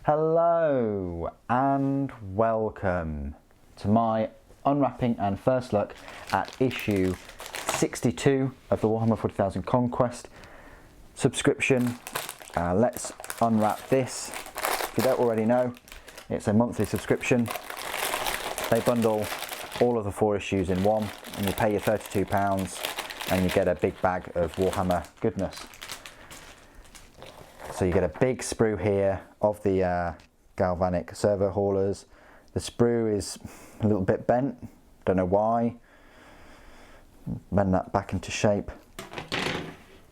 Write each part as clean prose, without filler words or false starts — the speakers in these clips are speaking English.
Hello and welcome to my unwrapping and first look at issue 62 of the Warhammer 40K Conquest subscription. Let's unwrap this. If you don't already know, it's a monthly subscription. They bundle all of the 4 issues in one, and you pay your £32 and you get a big bag of Warhammer goodness. So you get a big sprue here of the Galvanic servo haulers. The sprue is a little bit bent, don't know why. Bend that back into shape.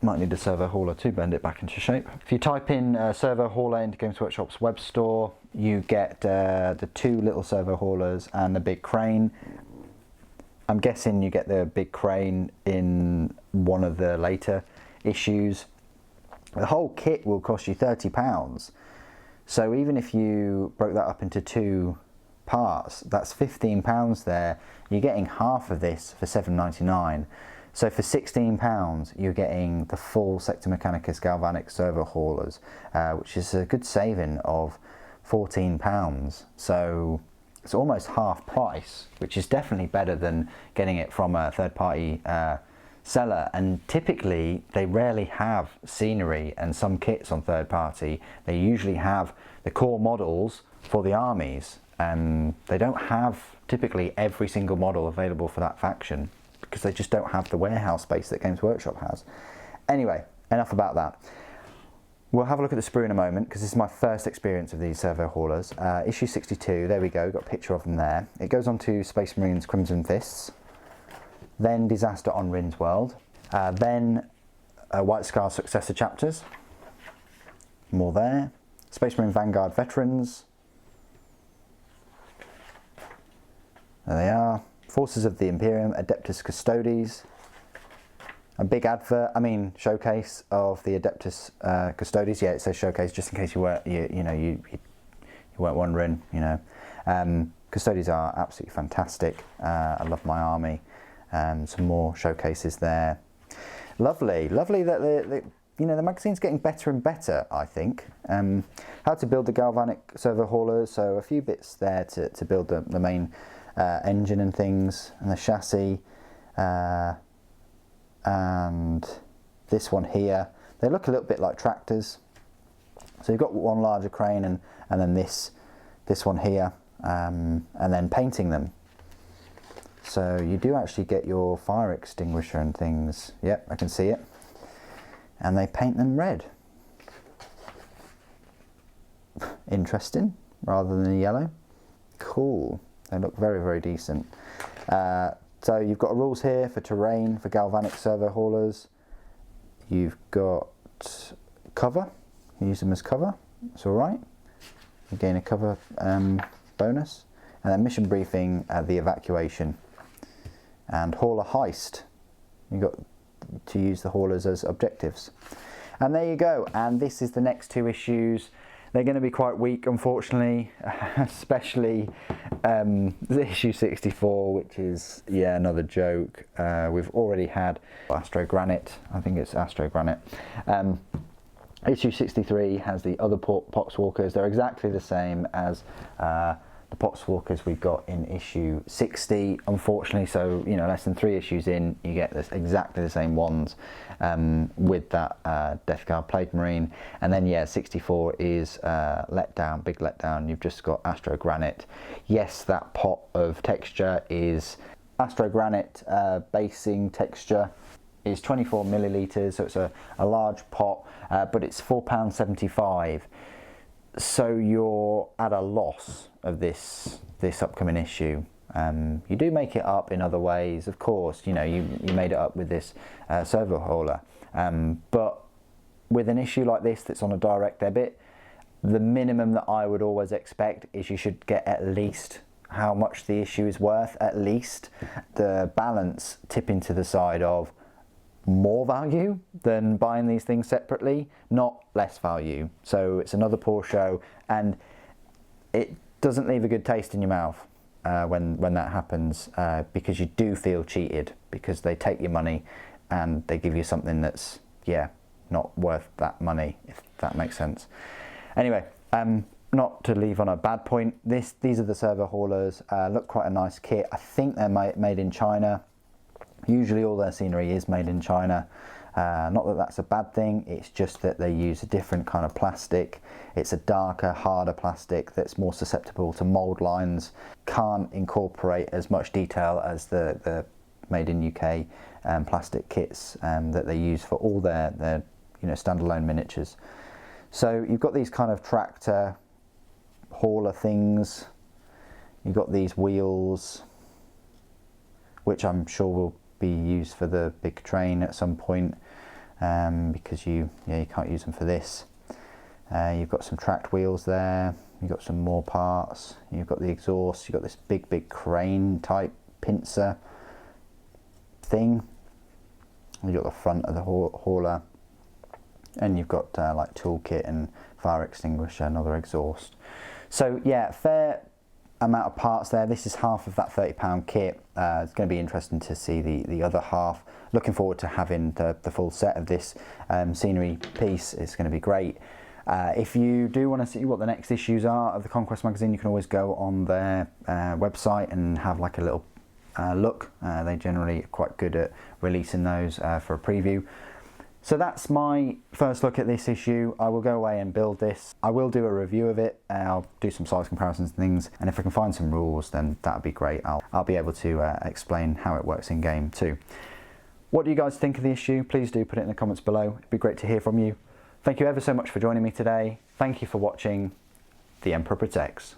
Might need a servo hauler to bend it back into shape. If you type in servo hauler into Games Workshop's web store, you get the 2 little servo haulers and the big crane. I'm guessing you get the big crane in one of the later issues. The whole kit will cost you £30. So even if you broke that up into 2 parts, that's £15 there. You're getting half of this for £7.99. So for £16, you're getting the full Sector Mechanicus Galvanic servo haulers, which is a good saving of £14. So it's almost half price, which is definitely better than getting it from a third-party seller. And typically they rarely have scenery and some kits on third party. They usually have the core models for the armies, and they don't have typically every single model available for that faction because they just don't have the warehouse space that Games Workshop has. Anyway, enough about that. We'll have a look at the sprue in a moment because this is my first experience of these servo haulers. Issue 62, there we go, got a picture of them there. It goes on to Space Marines Crimson Fists, then Disaster on Rin's World, then White Scar Successor Chapters, more there, Space Marine Vanguard Veterans, there they are, Forces of the Imperium Adeptus Custodes, a big advert, showcase of the Adeptus Custodes. Yeah, it says showcase just in case you weren't, you weren't wondering, Custodes are absolutely fantastic. I love my army. Some more showcases there. Lovely that the magazine's getting better and better, I think. How to build the Galvanic servo haulers, so a few bits there to build the main engine and things, and the chassis, and this one here. They look a little bit like tractors. So you've got one larger crane and then this one here, and then painting them. So you do actually get your fire extinguisher and things. Yep, I can see it. And they paint them red. Interesting, rather than yellow. Cool. They look very, very decent. So you've got rules here for terrain, for Galvanic servo haulers. You've got cover. You use them as cover. It's all right. You gain a cover bonus. And then mission briefing, the evacuation. And hauler heist. You've got to use the haulers as objectives. And there you go. And this is the next 2 issues. They're going to be quite weak, unfortunately, especially the issue 64, which is, yeah, another joke. We've already had Astro Granite. I think it's Astro Granite. Issue 63 has the other Poxwalkers. They're exactly the same as the Poxwalkers we got in issue 60, unfortunately. So, less than 3 issues in, you get exactly the same ones with that Death Guard Plague Marine. And then, yeah, 64 is letdown, big letdown. You've just got Astro Granite. Yes, that pot of texture is Astro Granite basing texture. Is 24 millilitres, so it's a large pot, but it's £4.75. So you're at a loss of this upcoming issue. You do make it up in other ways, of course. You made it up with this servo hauler, but with an issue like this that's on a direct debit, the minimum that I would always expect is you should get at least how much the issue is worth, at least. The balance tipping to the side of more value than buying these things separately, not less value. So it's another poor show, and it doesn't leave a good taste in your mouth when that happens, because you do feel cheated, because they take your money and they give you something that's, yeah, not worth that money, if that makes sense. Anyway, not to leave on a bad point, these are the server haulers. Look quite a nice kit. I think they're made in China. Usually all their scenery is made in China. Not that that's a bad thing, it's just that they use a different kind of plastic. It's a darker, harder plastic that's more susceptible to mould lines, can't incorporate as much detail as the made in UK plastic kits that they use for all their standalone miniatures. So you've got these kind of tractor hauler things, you've got these wheels, which I'm sure will be used for the big train at some point, because you can't use them for this. You've got some tracked wheels there, you've got some more parts, you've got the exhaust, you've got this big crane type pincer thing, you've got the front of the hauler, and you've got like toolkit and fire extinguisher, another exhaust. So yeah, fair amount of parts there. This is half of that £30 kit. It's going to be interesting to see the other half. Looking forward to having the full set of this scenery piece. It's going to be great. If you do want to see what the next issues are of the Conquest magazine, you can always go on their website and have like a little look. They generally are quite good at releasing those for a preview. So that's my first look at this issue. I will go away and build this. I will do a review of it. I'll do some size comparisons and things, and if I can find some rules, then that'd be great. I'll be able to explain how it works in game too. What do you guys think of the issue? Please do put it in the comments below. It'd be great to hear from you. Thank you ever so much for joining me today. Thank you for watching. The Emperor Protects.